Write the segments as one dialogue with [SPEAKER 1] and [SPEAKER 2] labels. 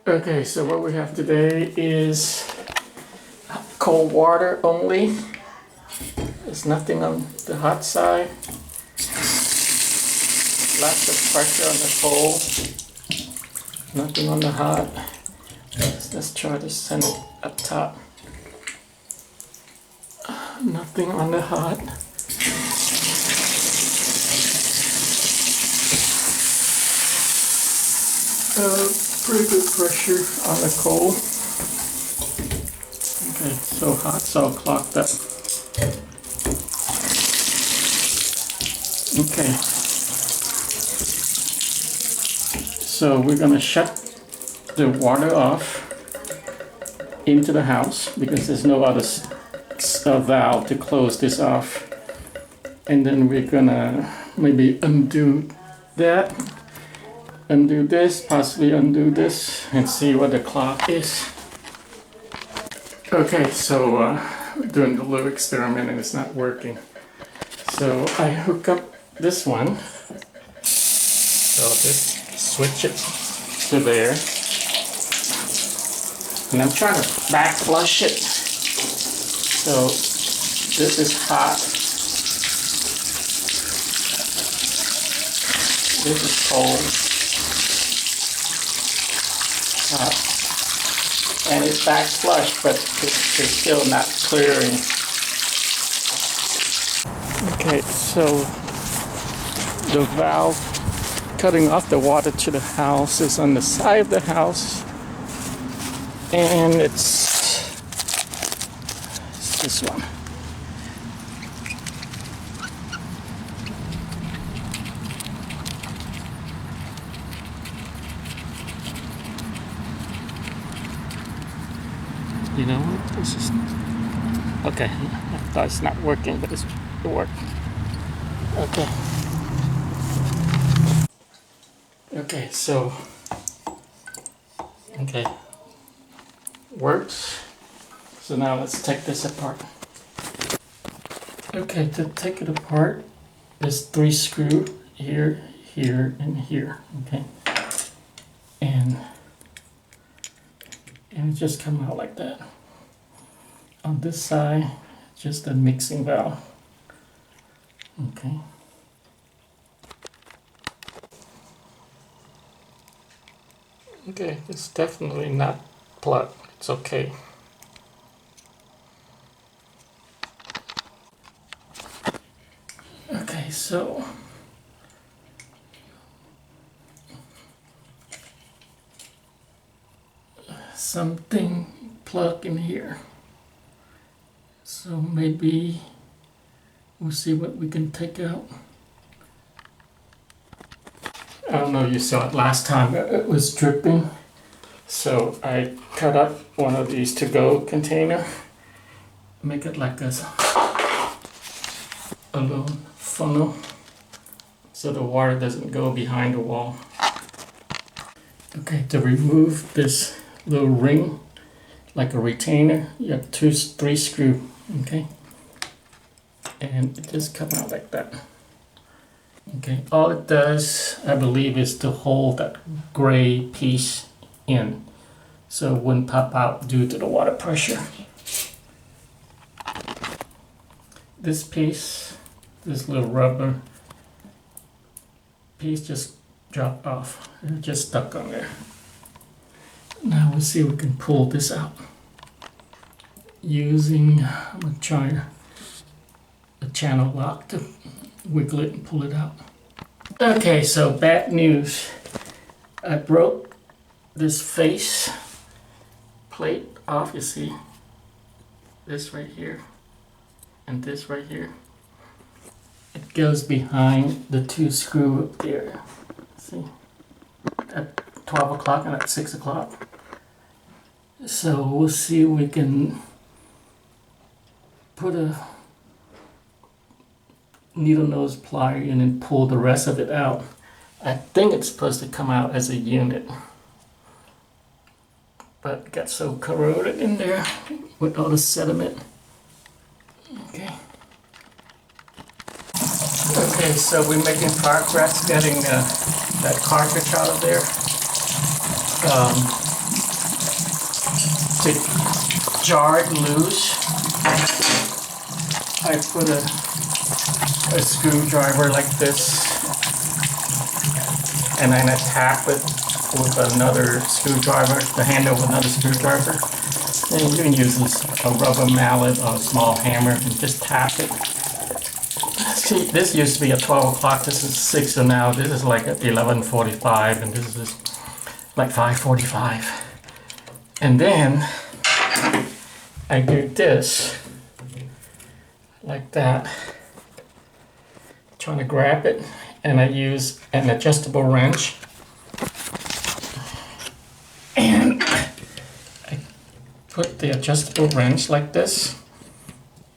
[SPEAKER 1] Okay, so what we have today is cold water only. There's nothing on the hot side. Lots of pressure on the cold. Nothing on the hot. Let's try to send it up top. Nothing on the hot. Pretty good pressure on the cold. Okay, so hot, so clogged up. Okay. So we're gonna shut the water off into the house because there's no other valve to close this off. And then we're gonna maybe undo that. Undo this, possibly undo this, and see what the clock is. Okay, so we're doing the little experiment and it's not working. So I hook up this one. So just switch it to there. And I'm trying to back flush it. So this is hot. This is cold. And it's back flush, but it's still not clearing. Okay, so the valve cutting off the water to the house is on the side of the house, and it's this one. You know what? This is okay. I thought it's not working, but it worked. Okay. Okay, so works. So now let's take this apart. Okay, to take it apart, there's 3 screws here, here, and here. Okay, and it just comes out like that. On this side, just a mixing valve. Okay. Okay, it's definitely not plugged. It's okay. Okay, so something plugged in here. So maybe we'll see what we can take out. I don't know, you saw it last time, it was dripping. So I cut up one of these to-go container, make it like a little funnel so the water doesn't go behind the wall. Okay, to remove this little ring, like a retainer, you have 3 screws, okay? And it just comes out like that. Okay, all it does, I believe, is to hold that gray piece in, so it wouldn't pop out due to the water pressure. This piece, this little rubber piece just dropped off. It just stuck on there. Now we'll see if we can pull this out. I'm gonna try a channel lock to wiggle it and pull it out. Okay, so bad news. I broke this face plate off, you see. This right here and this right here. It goes behind the 2 screws up there. See? At 12 o'clock and at 6 o'clock. So we'll see if we can put a needle nose plier in and pull the rest of it out. I think it's supposed to come out as a unit, but it got so corroded in there with all the sediment. Okay. Okay, so we're making progress getting that cartridge out of there. to jar it loose, I put a screwdriver like this, and then I tap it with another screwdriver, the handle with another screwdriver. And you can use a rubber mallet or a small hammer and just tap it. See, this used to be at 12 o'clock, this is 6, and now this is like at 11:45, and this is like 5:45. And then I do this, like that, trying to grab it, and I use an adjustable wrench. And I put the adjustable wrench like this,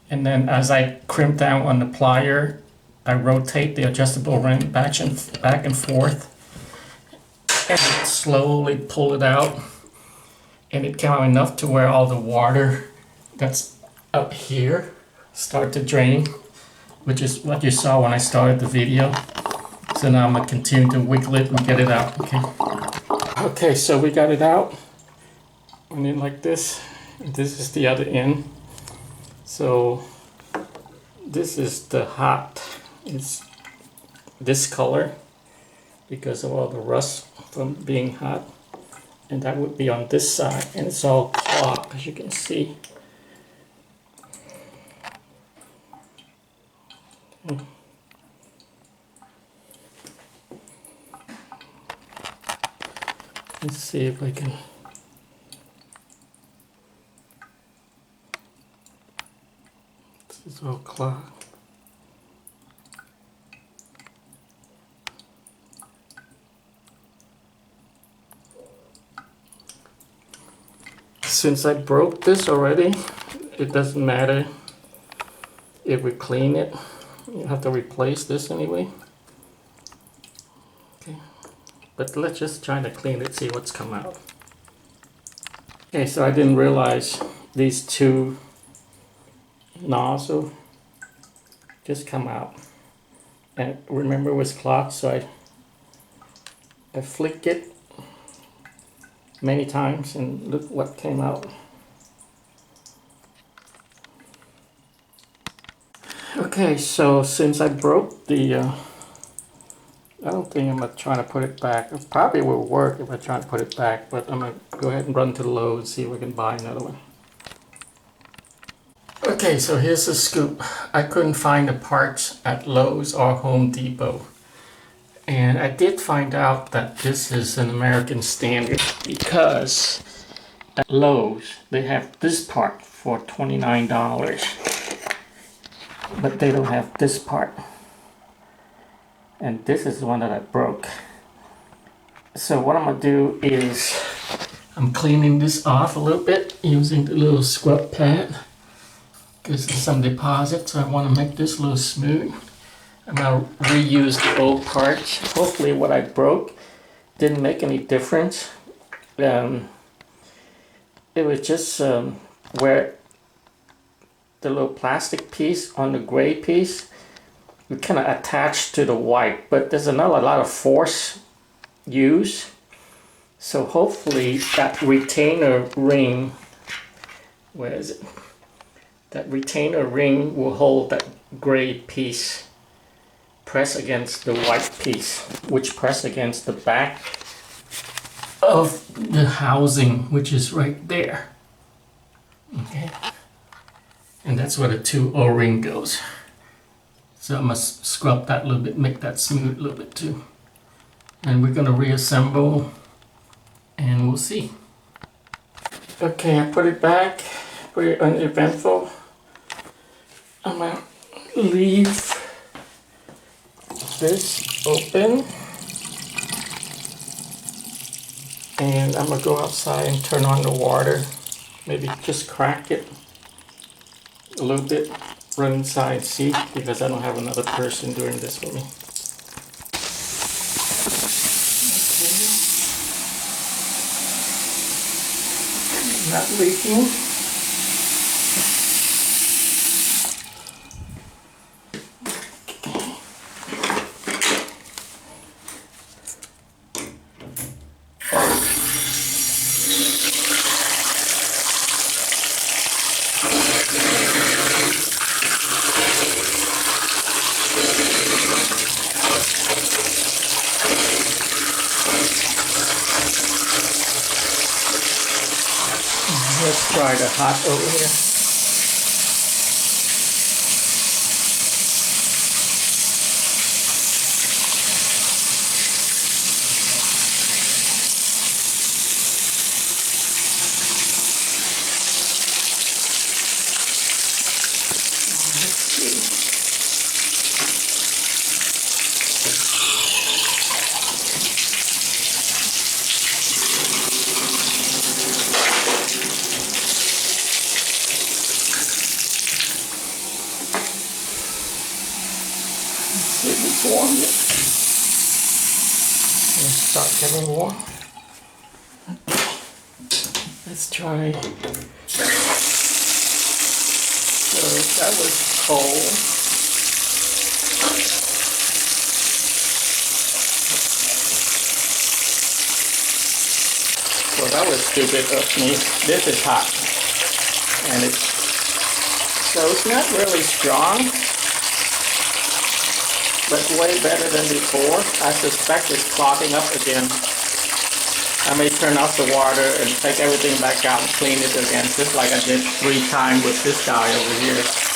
[SPEAKER 1] and then as I crimp down on the plier, I rotate the adjustable wrench back and forth, and slowly pull it out, and it came out enough to where all the water that's up here start to drain, which is what you saw when I started the video. So now I'm gonna continue to wiggle it and get it out. Okay, so we got it out, and then like this. This is the other end. So this is the hot. It's this color because of all the rust from being hot, and that would be on this side, and it's all clogged, as you can see. Let's see if I can. This is all clogged. Since I broke this already, it doesn't matter if we clean it. You have to replace this anyway. Okay, but let's just try to clean it, see what's come out. Okay, so I didn't realize these two nozzles just come out. And remember it was clogged, so I flicked it many times, and look what came out. Okay, so since I broke the, I don't think I'm going to try to put it back. It probably will work if I try to put it back, but I'm going to go ahead and run to the Lowe's and see if we can buy another one. Okay, so here's the scoop. I couldn't find the parts at Lowe's or Home Depot. And I did find out that this is an American standard because at Lowe's they have this part for $29, but they don't have this part. And this is the one that I broke. So what I'm gonna do is I'm cleaning this off a little bit using the little scrub pad because there's some deposits, so I want to make this a little smooth. I'm going to reuse the old parts. Hopefully what I broke didn't make any difference. It was just where the little plastic piece on the gray piece, we kind of attached to the white, but there's not a lot of force used. So hopefully that retainer ring, where is it? That retainer ring will hold that gray piece press against the white piece, which press against the back of the housing, which is right there. Okay, and that's where the two O-ring goes. So I must scrub that a little bit, make that smooth a little bit too. And we're gonna reassemble, and we'll see. Okay, I put it back, pretty uneventful. I'm gonna leave this open, and I'm gonna go outside and turn on the water, maybe just crack it a little bit, run inside and see, because I don't have another person doing this with me. Okay. Not leaking. Let's try the hot over here. See if it's warm yet. Let's start getting warm. Let's try. So that was cold. Well, that was stupid of me. This is hot. And it's not really strong, but way better than before. I suspect it's clogging up again. I may turn off the water and take everything back out and clean it again, just like I did 3 times with this guy over here.